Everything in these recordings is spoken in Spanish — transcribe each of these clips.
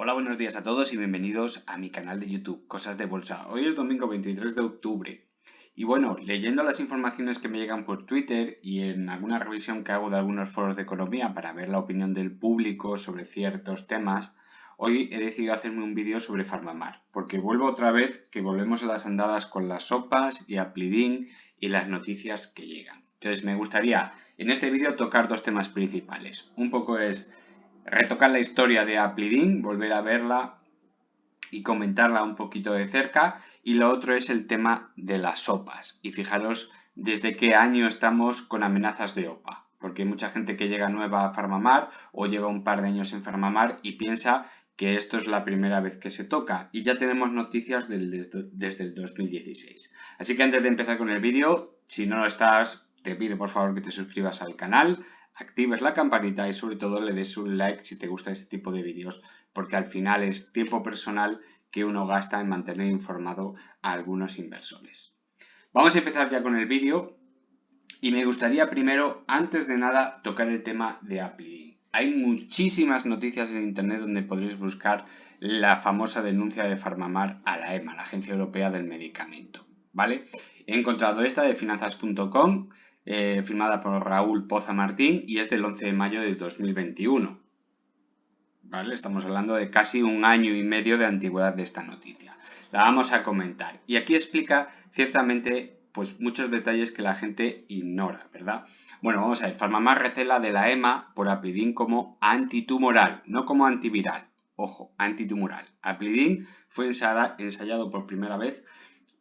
Hola, buenos días a todos y bienvenidos a mi canal de YouTube, Cosas de Bolsa. Hoy es domingo 23 de octubre y bueno, leyendo las informaciones que me llegan por Twitter y en alguna revisión que hago de algunos foros de economía para ver la opinión del público sobre ciertos temas, hoy he decidido hacerme un vídeo sobre Farmamar, porque vuelvo otra vez que volvemos a las andadas con las sopas y Aplidin y las noticias que llegan. Entonces me gustaría en este vídeo tocar dos temas principales. Un poco es retocar la historia de Aplidin, volver a verla y comentarla un poquito de cerca. Y lo otro es el tema de las sopas. Y fijaros desde qué año estamos con amenazas de OPA. Porque hay mucha gente que llega nueva a Farmamar o lleva un par de años en Farmamar y piensa que esto es la primera vez que se toca. Y ya tenemos noticias desde el 2016. Así que antes de empezar con el vídeo, si no lo estás, te pido por favor que te suscribas al canal, actives la campanita y sobre todo le des un like si te gusta este tipo de vídeos, porque al final es tiempo personal que uno gasta en mantener informado a algunos inversores. Vamos a empezar ya con el vídeo y me gustaría primero, antes de nada, tocar el tema de Aplidin. Hay muchísimas noticias en internet donde podréis buscar la famosa denuncia de Farmamar a la EMA, la Agencia Europea del Medicamento, ¿vale? He encontrado esta de finanzas.com, firmada por Raúl Poza Martín y es del 11 de mayo de 2021. ¿Vale? Estamos hablando de casi un año y medio de antigüedad de esta noticia. La vamos a comentar. Y aquí explica ciertamente pues muchos detalles que la gente ignora, ¿verdad? Bueno, vamos a ver. Farmamar recela de la EMA por Aplidin como antitumoral, no como antiviral. Ojo, antitumoral. Aplidin fue ensayado por primera vez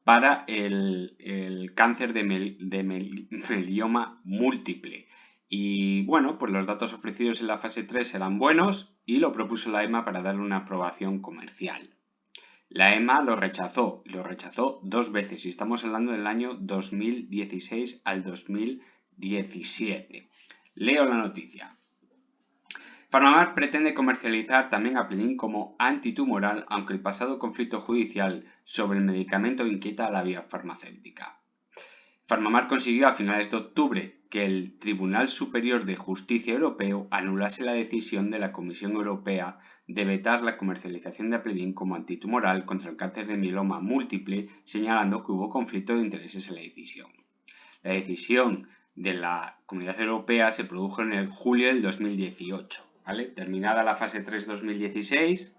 para el cáncer de melioma múltiple. Y bueno, pues los datos ofrecidos en la fase 3 eran buenos y lo propuso la EMA para darle una aprobación comercial. La EMA lo rechazó dos veces y estamos hablando del año 2016 al 2017. Leo la noticia. Farmamar pretende comercializar también Aplidin como antitumoral, aunque el pasado conflicto judicial sobre el medicamento inquieta a la vía farmacéutica. Farmamar consiguió a finales de octubre que el Tribunal Superior de Justicia Europeo anulase la decisión de la Comisión Europea de vetar la comercialización de Aplidin como antitumoral contra el cáncer de mieloma múltiple, señalando que hubo conflicto de intereses en la decisión. La decisión de la Comunidad Europea se produjo en el julio del 2018. ¿Vale? Terminada la fase 3 2016,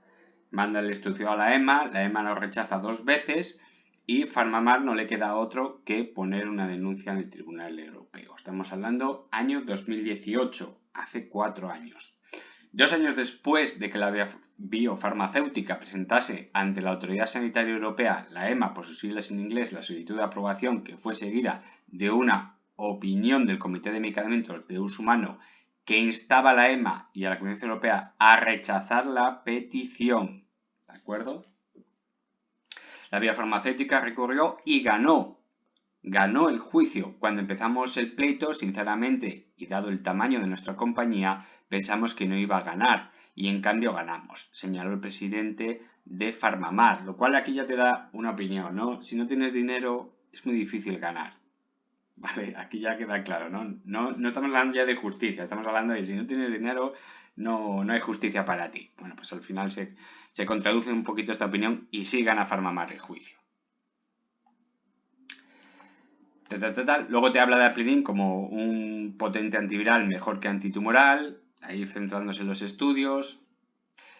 manda la instrucción a la EMA lo rechaza dos veces y Farmamar no le queda otro que poner una denuncia en el Tribunal Europeo. Estamos hablando año 2018, hace 4 años. 2 años después de que la biofarmacéutica presentase ante la Autoridad Sanitaria Europea, la EMA, por sus siglas en inglés, la solicitud de aprobación que fue seguida de una opinión del Comité de Medicamentos de Uso Humano que instaba a la EMA y a la Comisión Europea a rechazar la petición. ¿De acuerdo? La biofarmacéutica recurrió y ganó. Ganó el juicio. Cuando empezamos el pleito, sinceramente, y dado el tamaño de nuestra compañía, pensamos que no iba a ganar. Y en cambio ganamos, señaló el presidente de Farmamar. Lo cual aquí ya te da una opinión, ¿no? Si no tienes dinero, es muy difícil ganar. Vale, aquí ya queda claro, ¿no? No estamos hablando ya de justicia, estamos hablando de si no tienes dinero, no hay justicia para ti. Bueno, pues al final se contraduce un poquito esta opinión y sí gana Farmamar el juicio. Luego te habla de Aplidin como un potente antiviral mejor que antitumoral, ahí centrándose en los estudios.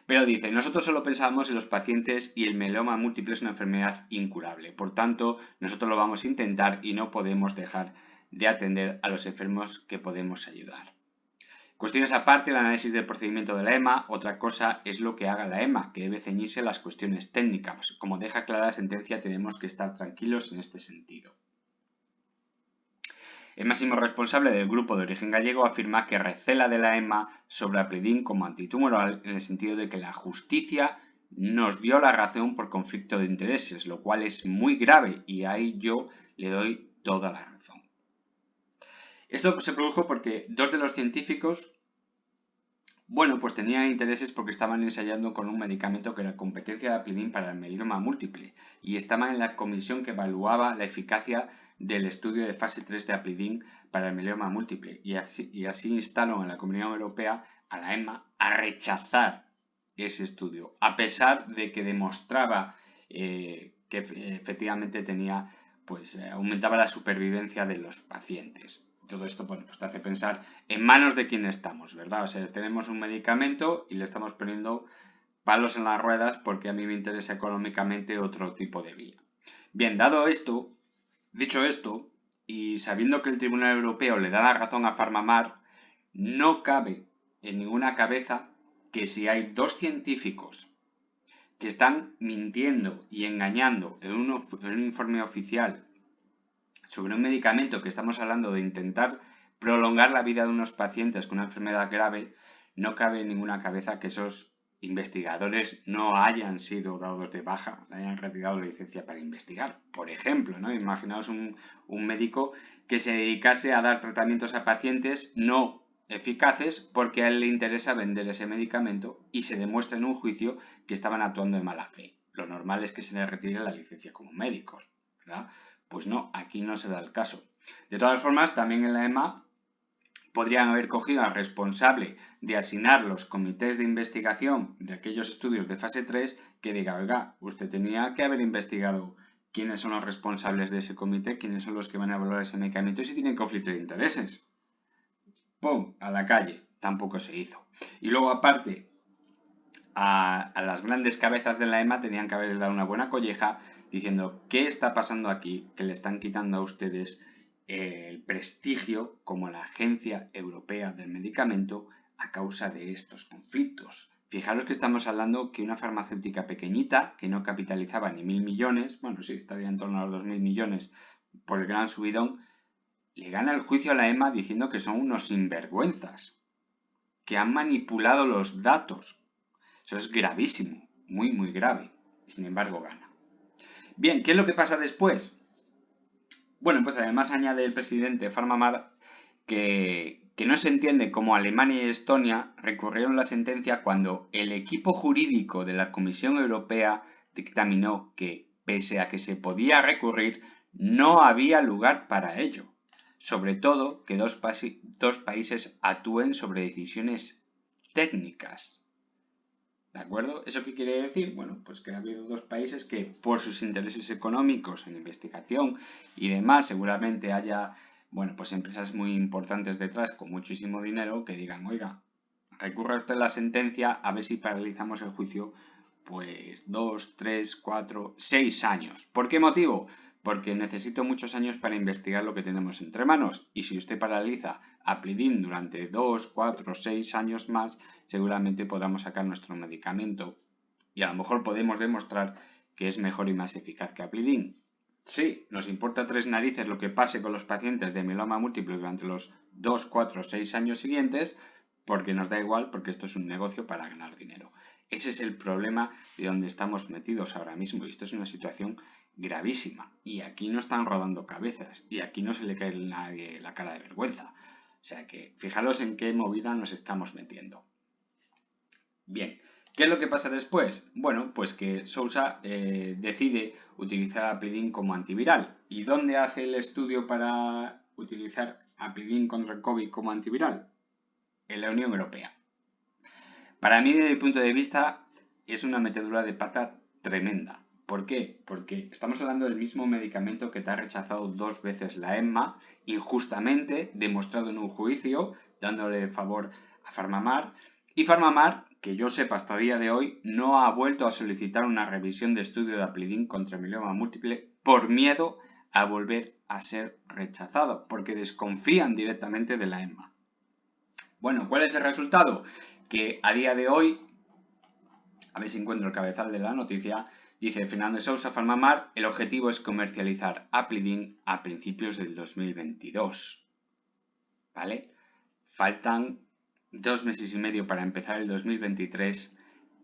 Pero dice, nosotros solo pensábamos en los pacientes y el mieloma múltiple es una enfermedad incurable. Por tanto, nosotros lo vamos a intentar y no podemos dejar de atender a los enfermos que podemos ayudar. Cuestiones aparte, el análisis del procedimiento de la EMA, otra cosa es lo que haga la EMA, que debe ceñirse a las cuestiones técnicas. Como deja clara la sentencia, tenemos que estar tranquilos en este sentido. El máximo responsable del grupo de origen gallego afirma que recela de la EMA sobre Aplidin como antitumoral en el sentido de que la justicia nos dio la razón por conflicto de intereses, lo cual es muy grave y ahí yo le doy toda la razón. Esto se produjo porque dos de los científicos, bueno, pues tenían intereses porque estaban ensayando con un medicamento que era competencia de Aplidin para el mieloma múltiple y estaban en la comisión que evaluaba la eficacia del estudio de fase 3 de Aplidin para el mieloma múltiple y así instaron a la Comunidad Europea, a la EMA, a rechazar ese estudio, a pesar de que demostraba que efectivamente tenía, pues aumentaba la supervivencia de los pacientes. Todo esto, bueno, pues te hace pensar en manos de quién estamos, ¿verdad? O sea, tenemos un medicamento y le estamos poniendo palos en las ruedas porque a mí me interesa económicamente otro tipo de vía. Bien, dicho esto, y sabiendo que el Tribunal Europeo le da la razón a PharmaMar, no cabe en ninguna cabeza que si hay dos científicos que están mintiendo y engañando en un informe oficial sobre un medicamento que estamos hablando de intentar prolongar la vida de unos pacientes con una enfermedad grave, no cabe en ninguna cabeza que esos investigadores no hayan sido dados de baja, hayan retirado la licencia para investigar. Por ejemplo, ¿no? Imaginaos un médico que se dedicase a dar tratamientos a pacientes no eficaces porque a él le interesa vender ese medicamento y se demuestra en un juicio que estaban actuando de mala fe. Lo normal es que se les retire la licencia como médicos, ¿verdad? Pues no, aquí no se da el caso. De todas formas, también en la EMA podrían haber cogido al responsable de asignar los comités de investigación de aquellos estudios de fase 3 que diga, oiga, usted tenía que haber investigado quiénes son los responsables de ese comité, quiénes son los que van a evaluar ese medicamento y si tienen conflicto de intereses. ¡Pum! A la calle. Tampoco se hizo. Y luego, aparte, a las grandes cabezas de la EMA tenían que haber dado una buena colleja diciendo qué está pasando aquí, que le están quitando a ustedes el prestigio como la Agencia Europea del Medicamento a causa de estos conflictos. Fijaros que estamos hablando que una farmacéutica pequeñita, que no capitalizaba ni 1.000 millones, bueno, sí, estaría en torno a los 2.000 millones por el gran subidón, le gana el juicio a la EMA diciendo que son unos sinvergüenzas, que han manipulado los datos. Eso es gravísimo, muy, muy grave. Sin embargo, gana. Bien, ¿qué es lo que pasa después? Bueno, pues además añade el presidente PharmaMar que no se entiende cómo Alemania y Estonia recurrieron la sentencia cuando el equipo jurídico de la Comisión Europea dictaminó que, pese a que se podía recurrir, no había lugar para ello. Sobre todo que dos países actúen sobre decisiones técnicas. ¿De acuerdo? ¿Eso qué quiere decir? Bueno, pues que ha habido dos países que por sus intereses económicos en investigación y demás seguramente haya, bueno, pues empresas muy importantes detrás con muchísimo dinero que digan, oiga, recurra usted la sentencia a ver si paralizamos el juicio pues 2, 3, 4, 6 años. ¿Por qué motivo? Porque necesito muchos años para investigar lo que tenemos entre manos. Y si usted paraliza Aplidin durante 2, 4, 6 años más, seguramente podamos sacar nuestro medicamento. Y a lo mejor podemos demostrar que es mejor y más eficaz que Aplidin. Sí, nos importa tres narices lo que pase con los pacientes de mieloma múltiple durante los 2, 4, 6 años siguientes, porque nos da igual, porque esto es un negocio para ganar dinero. Ese es el problema de donde estamos metidos ahora mismo. Y esto es una situación gravísima. Y aquí no están rodando cabezas. Y aquí no se le cae a nadie la cara de vergüenza. O sea que fijaros en qué movida nos estamos metiendo. Bien, ¿qué es lo que pasa después? Bueno, pues que Sousa decide utilizar Aplidin como antiviral. ¿Y dónde hace el estudio para utilizar Aplidin contra el COVID como antiviral? En la Unión Europea. Para mí, desde mi punto de vista, es una metedura de pata tremenda. ¿Por qué? Porque estamos hablando del mismo medicamento que te ha rechazado 2 veces la EMA, injustamente, demostrado en un juicio, dándole favor a PharmaMar. Y PharmaMar, que yo sepa hasta el día de hoy, no ha vuelto a solicitar una revisión de estudio de Aplidin contra mieloma múltiple por miedo a volver a ser rechazado, porque desconfían directamente de la EMA. Bueno, ¿cuál es el resultado? Que a día de hoy, a ver si encuentro el cabezal de la noticia, dice Fernando de Sousa PharmaMar, el objetivo es comercializar Aplidin a principios del 2022. ¿Vale? Faltan 2 meses y medio para empezar el 2023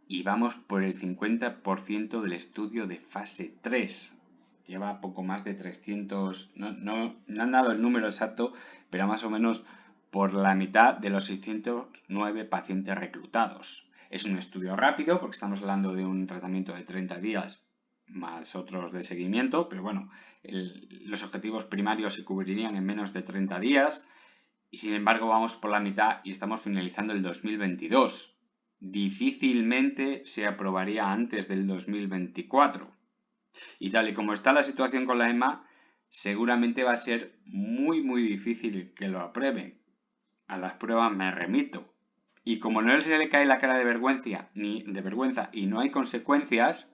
y vamos por el 50% del estudio de fase 3. Lleva poco más de 300, no han dado el número exacto, pero más o menos por la mitad de los 609 pacientes reclutados. Es un estudio rápido porque estamos hablando de un tratamiento de 30 días más otros de seguimiento, pero bueno, los objetivos primarios se cubrirían en menos de 30 días y sin embargo vamos por la mitad y estamos finalizando el 2022. difícilmente se aprobaría antes del 2024. Y tal y como está la situación con la EMA, seguramente va a ser muy difícil que lo aprueben. A las pruebas me remito. Y como no se le cae la cara de vergüenza y no hay consecuencias,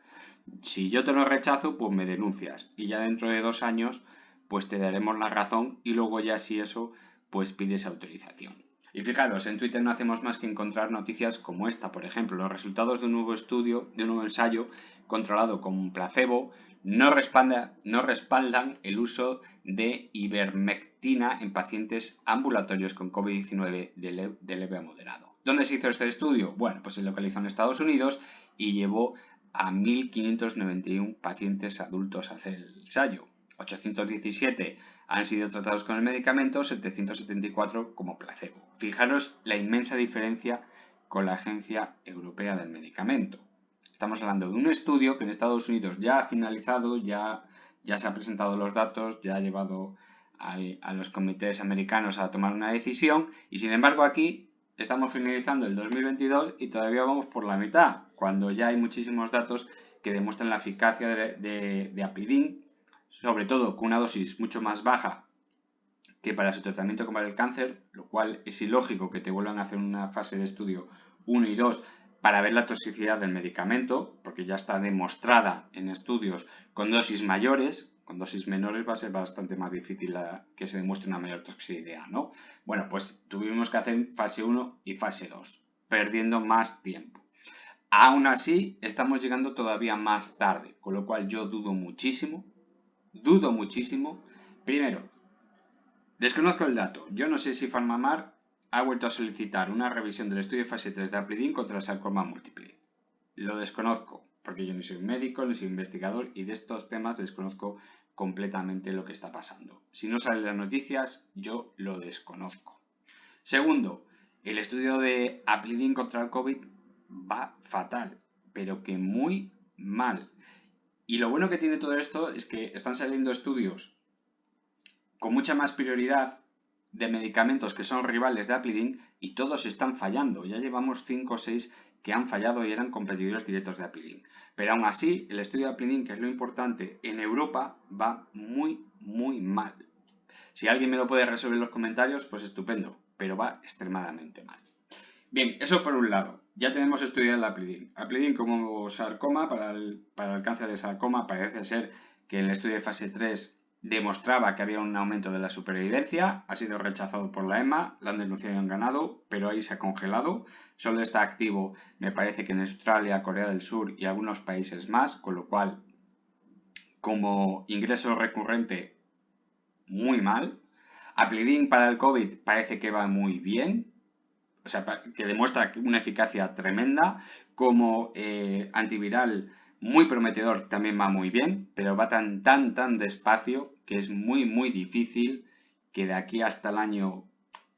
si yo te lo rechazo, pues me denuncias. Y ya dentro de 2 años, pues te daremos la razón y luego ya si eso, pues pides autorización. Y fijaros, en Twitter no hacemos más que encontrar noticias como esta, por ejemplo, los resultados de un nuevo estudio, de un nuevo ensayo controlado con placebo, no respaldan el uso de ivermectina en pacientes ambulatorios con COVID-19 de leve a moderado. ¿Dónde se hizo este estudio? Bueno, pues se localizó en Estados Unidos y llevó a 1.591 pacientes adultos a hacer el ensayo. 817 han sido tratados con el medicamento, 774 como placebo. Fijaros la inmensa diferencia con la Agencia Europea del Medicamento. Estamos hablando de un estudio que en Estados Unidos ya ha finalizado, ya se han presentado los datos, ya ha llevado a los comités americanos a tomar una decisión y sin embargo aquí estamos finalizando el 2022 y todavía vamos por la mitad, cuando ya hay muchísimos datos que demuestran la eficacia de Aplidin, sobre todo con una dosis mucho más baja que para su tratamiento como el cáncer, lo cual es ilógico que te vuelvan a hacer una fase de estudio 1 y 2 para ver la toxicidad del medicamento, porque ya está demostrada en estudios con dosis mayores. Con dosis menores va a ser bastante más difícil que se demuestre una mayor toxicidad, ¿no? Bueno, pues tuvimos que hacer fase 1 y fase 2, perdiendo más tiempo. Aún así, estamos llegando todavía más tarde, con lo cual yo dudo muchísimo. Primero, desconozco el dato. Yo no sé si PharmaMar ha vuelto a solicitar una revisión del estudio de fase 3 de Aplidin contra el sarcoma múltiple. Lo desconozco, porque yo no soy médico, no soy investigador y de estos temas desconozco completamente lo que está pasando. Si no salen las noticias, yo lo desconozco. Segundo, el estudio de Aplidin contra el COVID va fatal, pero que muy mal. Y lo bueno que tiene todo esto es que están saliendo estudios con mucha más prioridad de medicamentos que son rivales de Aplidin y todos están fallando. Ya llevamos 5 o 6 que han fallado y eran competidores directos de Aplidin. Pero aún así, el estudio de Aplidin, que es lo importante, en Europa va muy mal. Si alguien me lo puede resolver en los comentarios, pues estupendo, pero va extremadamente mal. Bien, eso por un lado. Ya tenemos estudiado el Aplidin. Aplidin como sarcoma, para el cáncer de sarcoma, parece ser que en el estudio de fase 3 demostraba que había un aumento de la supervivencia, ha sido rechazado por la EMA, la han denunciado y han ganado, pero ahí se ha congelado. Solo está activo, me parece que en Australia, Corea del Sur y algunos países más, con lo cual, como ingreso recurrente, muy mal. Aplidin para el COVID parece que va muy bien, o sea, que demuestra una eficacia tremenda. Como antiviral muy prometedor también va muy bien, pero va tan despacio que es muy difícil que de aquí hasta el año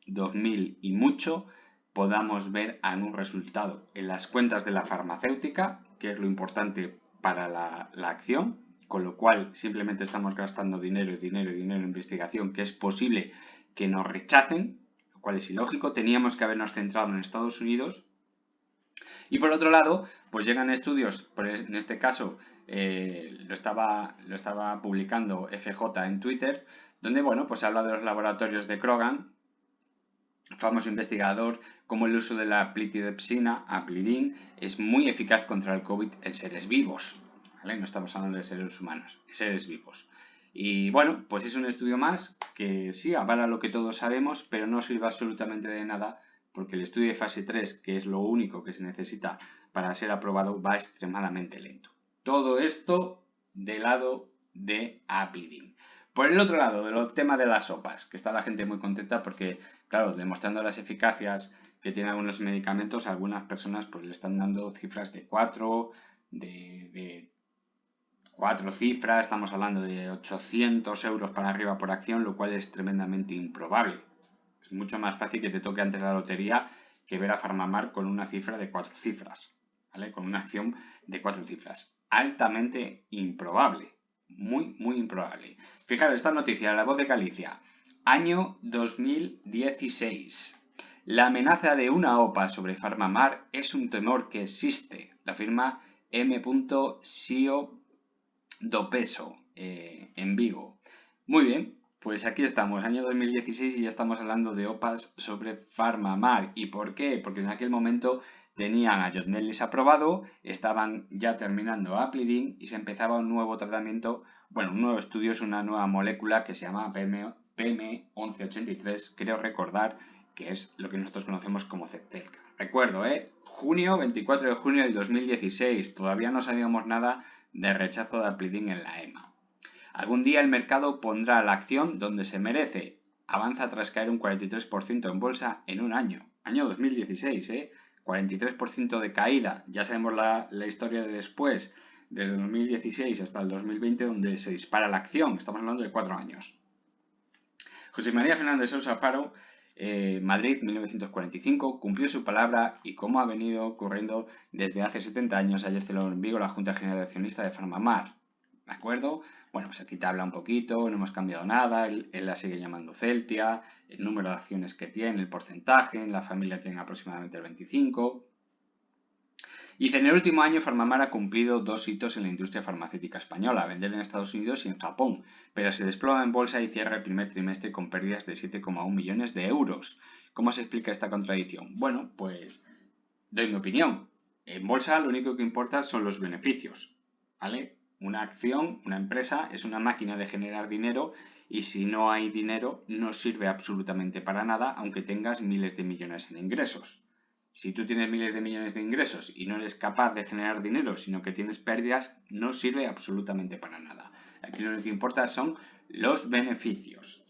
2000 y mucho podamos ver algún resultado en las cuentas de la farmacéutica, que es lo importante para la acción, con lo cual simplemente estamos gastando dinero en investigación, que es posible que nos rechacen, lo cual es ilógico. Teníamos que habernos centrado en Estados Unidos. Y por otro lado, pues llegan estudios, en este caso lo estaba publicando FJ en Twitter, donde, bueno, pues habla de los laboratorios de Krogan, famoso investigador, como el uso de la plitidepsina, Aplidin, es muy eficaz contra el COVID en seres vivos, ¿vale? No estamos hablando de seres humanos, seres vivos. Y bueno, pues es un estudio más que sí avala lo que todos sabemos, pero no sirve absolutamente de nada porque el estudio de fase 3, que es lo único que se necesita para ser aprobado, va extremadamente lento. Todo esto del lado de Aplidin. Por el otro lado, del tema de las sopas, que está la gente muy contenta porque, claro, demostrando las eficacias que tienen algunos medicamentos, algunas personas pues le están dando cifras de 4, de 4 cifras, estamos hablando de 800 euros para arriba por acción, lo cual es tremendamente improbable. Es mucho más fácil que te toque ante la lotería que ver a PharmaMar con una cifra de 4 cifras, ¿vale? Con una acción de 4 cifras. Altamente improbable. Muy improbable. Fijaros, esta noticia, La Voz de Galicia, año 2016. La amenaza de una OPA sobre PharmaMar es un temor que existe, la afirma M. Sio Dopeso en Vigo. Muy bien, pues aquí estamos, año 2016 y ya estamos hablando de OPAs sobre PharmaMar. ¿Y por qué? Porque en aquel momento tenían a Yondelis aprobado, estaban ya terminando Aplidin y se empezaba un nuevo tratamiento, bueno, un nuevo estudio, es una nueva molécula que se llama PM1183, creo recordar que es lo que nosotros conocemos como Zepzelca. Recuerdo, junio, 24 de junio del 2016, todavía no sabíamos nada de rechazo de Aplidin en la EMA. Algún día el mercado pondrá la acción donde se merece. Avanza tras caer un 43% en bolsa en un año. Año 2016, 43% de caída. Ya sabemos la historia de después, desde 2016 hasta el 2020, donde se dispara la acción. Estamos hablando de 4 años. José María Fernández Sousa Faro, Madrid, 1945, cumplió su palabra y como ha venido ocurriendo desde hace 70 años, ayer celebró en Vigo la Junta General de Accionistas de PharmaMar. ¿De acuerdo? Bueno, pues aquí te habla un poquito, no hemos cambiado nada, él la sigue llamando Celtia, el número de acciones que tiene, el porcentaje, en la familia tiene aproximadamente el 25%. Y en el último año PharmaMar ha cumplido 2 hitos en la industria farmacéutica española, vender en Estados Unidos y en Japón, pero se desploma en bolsa y cierra el primer trimestre con pérdidas de 7,1 millones de euros. ¿Cómo se explica esta contradicción? Bueno, pues doy mi opinión. En bolsa lo único que importa son los beneficios, ¿vale? Una acción, una empresa, es una máquina de generar dinero y si no hay dinero no sirve absolutamente para nada, aunque tengas miles de millones en ingresos. Si tú tienes miles de millones de ingresos y no eres capaz de generar dinero, sino que tienes pérdidas, no sirve absolutamente para nada. Aquí lo único que importa son los beneficios.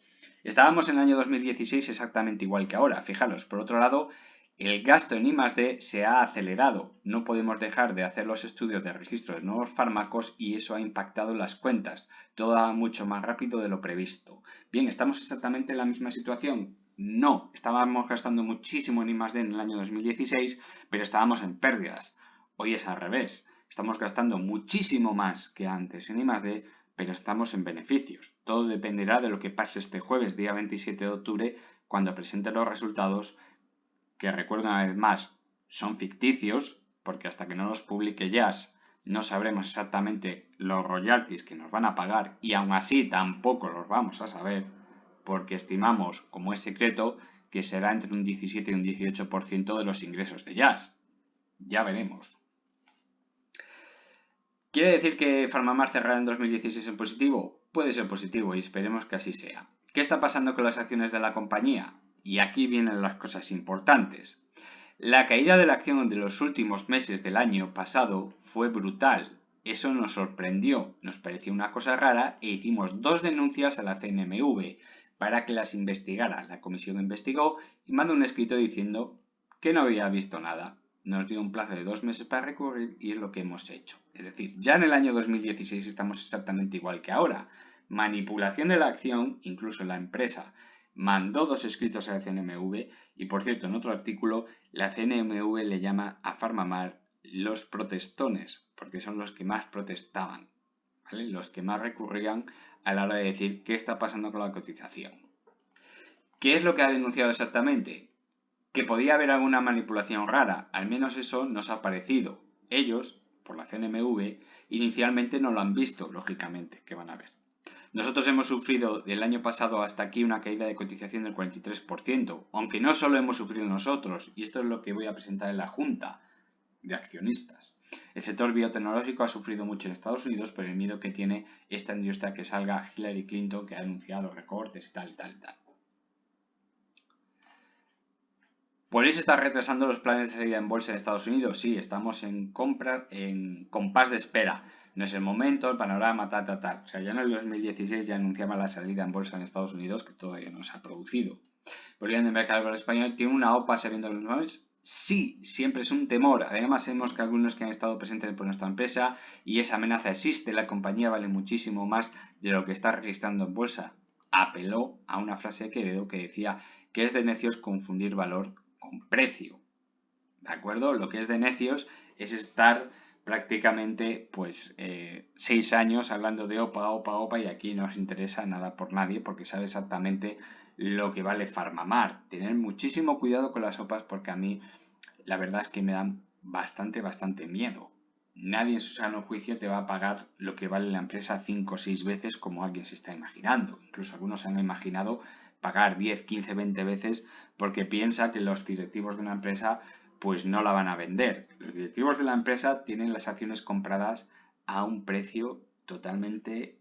Estábamos en el año 2016 exactamente igual que ahora. Fijaros, por otro lado, el gasto en I+D se ha acelerado. No podemos dejar de hacer los estudios de registro de nuevos fármacos y eso ha impactado en las cuentas. Todo va mucho más rápido de lo previsto. Bien, ¿estamos exactamente en la misma situación? No, estábamos gastando muchísimo en I+D en el año 2016, pero estábamos en pérdidas. Hoy es al revés. Estamos gastando muchísimo más que antes en I+D, pero estamos en beneficios. Todo dependerá de lo que pase este jueves, día 27 de octubre, cuando presente los resultados, que recuerdo una vez más, son ficticios, porque hasta que no los publique Jazz no sabremos exactamente los royalties que nos van a pagar y aún así tampoco los vamos a saber, porque estimamos, como es secreto, que será entre un 17 y un 18% de los ingresos de Jazz. Ya veremos. ¿Quiere decir que PharmaMar cerrará en 2016 en positivo? Puede ser positivo y esperemos que así sea. ¿Qué está pasando con las acciones de la compañía? Y aquí vienen las cosas importantes. La caída de la acción de los últimos meses del año pasado fue brutal. Eso nos sorprendió, nos pareció una cosa rara e hicimos 2 denuncias a la CNMV para que las investigara. La comisión investigó y mandó un escrito diciendo que no había visto nada. Nos dio un plazo de 2 meses para recurrir y es lo que hemos hecho. Es decir, ya en el año 2016 estamos exactamente igual que ahora. Manipulación de la acción, incluso la empresa mandó 2 escritos a la CNMV y, por cierto, en otro artículo, la CNMV le llama a PharmaMar los protestones, porque son los que más protestaban, ¿vale? Los que más recurrían a la hora de decir qué está pasando con la cotización. ¿Qué es lo que ha denunciado exactamente? Que podía haber alguna manipulación rara, al menos eso nos ha parecido. Ellos, por la CNMV, inicialmente no lo han visto, lógicamente, que van a ver. Nosotros hemos sufrido del año pasado hasta aquí una caída de cotización del 43%, aunque no solo hemos sufrido nosotros, y esto es lo que voy a presentar en la Junta de Accionistas. El sector biotecnológico ha sufrido mucho en Estados Unidos por el miedo que tiene esta industria que salga Hillary Clinton, que ha anunciado recortes y tal y tal y tal. ¿Podéis estar retrasando los planes de salida en bolsa en Estados Unidos? Sí, estamos en compás de espera. No es el momento, el panorama, tal. O sea, ya en el 2016 ya anunciaba la salida en bolsa en Estados Unidos, que todavía no se ha producido. ¿Podrían de mercado español tiene una OPA sabiendo los nombres? Sí, siempre es un temor. Además, sabemos que algunos que han estado presentes por nuestra empresa y esa amenaza existe, la compañía vale muchísimo más de lo que está registrando en bolsa. Apeló a una frase de Quevedo que decía que es de necios confundir valor con precio. ¿De acuerdo? Lo que es de necios es estar prácticamente 6 años hablando de OPA y aquí no os interesa nada por nadie porque sabe exactamente lo que vale Farmamar. Tener muchísimo cuidado con las OPAs porque a mí la verdad es que me dan bastante miedo. Nadie en su sano juicio te va a pagar lo que vale la empresa 5 o 6 veces como alguien se está imaginando. Incluso algunos se han imaginado pagar 10, 15, 20 veces porque piensa que los directivos de una empresa pues no la van a vender. Los directivos de la empresa tienen las acciones compradas a un precio totalmente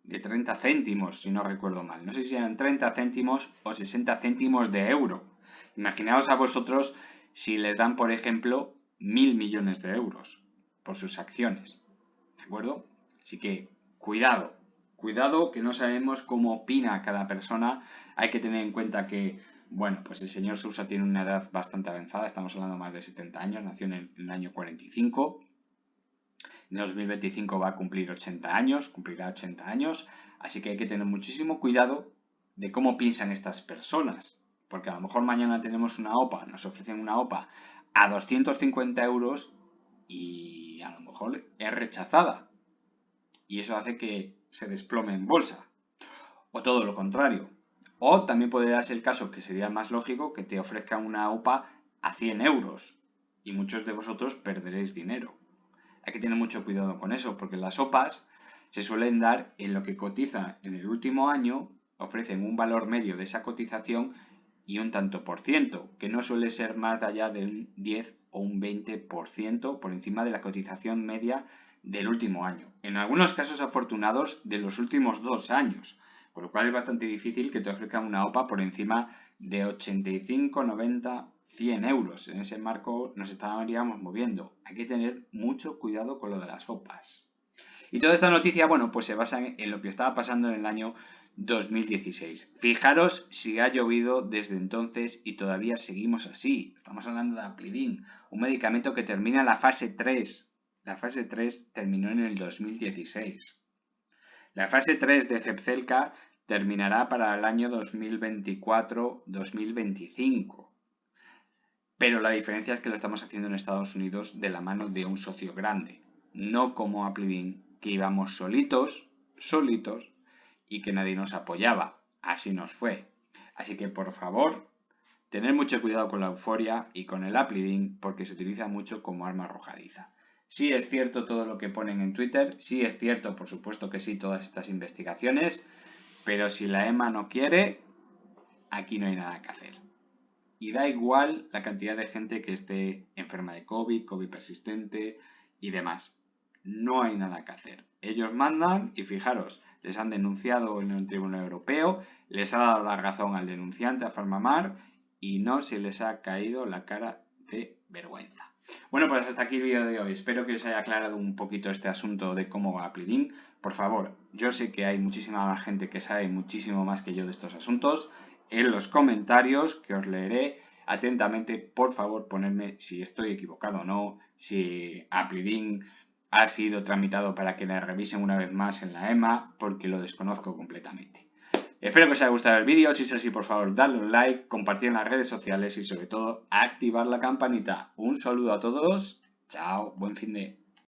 de 30 céntimos, si no recuerdo mal. No sé si eran 30 céntimos o 60 céntimos de euro. Imaginaos a vosotros si les dan, por ejemplo, 1.000 millones de euros por sus acciones. ¿De acuerdo? Así que, cuidado. Cuidado, que no sabemos cómo opina cada persona. Hay que tener en cuenta que, bueno, pues el señor Sousa tiene una edad bastante avanzada. Estamos hablando de más de 70 años. Nació en el año 45. En 2025 va a cumplir 80 años, cumplirá 80 años, así que hay que tener muchísimo cuidado de cómo piensan estas personas, porque a lo mejor mañana tenemos una OPA, nos ofrecen una OPA a 250 euros y a lo mejor es rechazada y eso hace que se desplome en bolsa, o todo lo contrario. O también puede darse el caso, que sería más lógico, que te ofrezcan una OPA a 100 euros y muchos de vosotros perderéis dinero. Hay que tener mucho cuidado con eso, porque las OPAs se suelen dar en lo que cotiza en el último año, ofrecen un valor medio de esa cotización y un tanto por ciento, que no suele ser más allá de un 10 o un 20% por encima de la cotización media del último año. En algunos casos afortunados de los últimos 2 años, con lo cual es bastante difícil que te ofrezcan una OPA por encima de 85, 90, 100 euros. En ese marco nos estaríamos moviendo. Hay que tener mucho cuidado con lo de las OPAs. Y toda esta noticia, bueno, pues se basa en lo que estaba pasando en el año 2016. Fijaros si ha llovido desde entonces y todavía seguimos así. Estamos hablando de Aplidin, un medicamento que termina la fase 3. La fase 3 terminó en el 2016. La fase 3 de Zepzelca terminará para el año 2024-2025. Pero la diferencia es que lo estamos haciendo en Estados Unidos de la mano de un socio grande, no como Aplidin, que íbamos solitos, y que nadie nos apoyaba. Así nos fue. Así que, por favor, tener mucho cuidado con la euforia y con el Aplidin porque se utiliza mucho como arma arrojadiza. Sí es cierto todo lo que ponen en Twitter, sí es cierto, por supuesto que sí, todas estas investigaciones, pero si la EMA no quiere, aquí no hay nada que hacer. Y da igual la cantidad de gente que esté enferma de COVID persistente y demás. No hay nada que hacer. Ellos mandan y fijaros, les han denunciado en el Tribunal Europeo, les ha dado la razón al denunciante, a Farmamar, y no se les ha caído la cara de vergüenza. Bueno, pues hasta aquí el vídeo de hoy. Espero que os haya aclarado un poquito este asunto de cómo va Aplidin. Por favor, yo sé que hay muchísima más gente que sabe muchísimo más que yo de estos asuntos. En los comentarios, que os leeré atentamente, por favor, ponedme si estoy equivocado o no, si Aplidin ha sido tramitado para que la revisen una vez más en la EMA, porque lo desconozco completamente. Espero que os haya gustado el vídeo, si es así por favor dadle un like, compartir en las redes sociales y sobre todo activar la campanita. Un saludo a todos, chao, buen fin de...